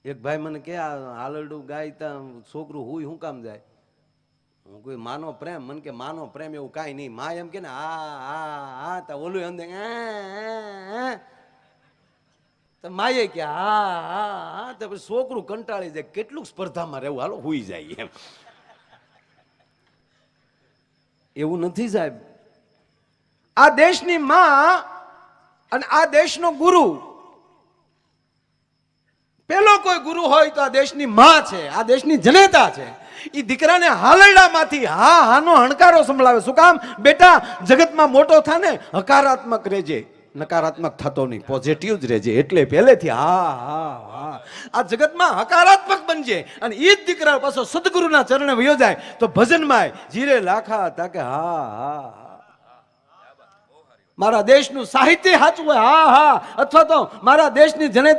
એક ભાઈ મને કે હાલરડું ગાય તા છોકરું હુંય શું કામ જાય? હું કોઈ માનો પ્રેમ, મને કે માનો પ્રેમ એવું કાંઈ નહીં. માં એમ કે ને આ તા ઓલું અંદર તો માએ કે હા તો પછી છોકરું કંટાળી જાય. કેટલું સ્પર્ધામાં રહેવું, હાલો હુઈ જાય એમ. એવું નથી સાહેબ. આ દેશની માં અને આ દેશનો ગુરુ, પેલો કોઈ ગુરુ હોય તો આ દેશની માં છે, આ દેશની જનેતા છે. એ દીકરાને હાલરડામાંથી હા હાનો હણકારો સંભળાવે. શું કામ? બેટા જગતમાં મોટો થા ને હકારાત્મક રહેજે, નકારાત્મક થતો નહીં, પોઝિટિવ જ રહેજે. એટલે પહેલેથી હા હા હા આ જગતમાં હકારાત્મક બનજે. અને એ જ દીકરા પાછો સદગુરુના ચરણે વયો જાય તો ભજનમાં જીરે લાખા તાકે હા હા મારા દેશનું સાહિત્ય સાચું હોય હા હા, અથવા તો મારા દેશની જનેતા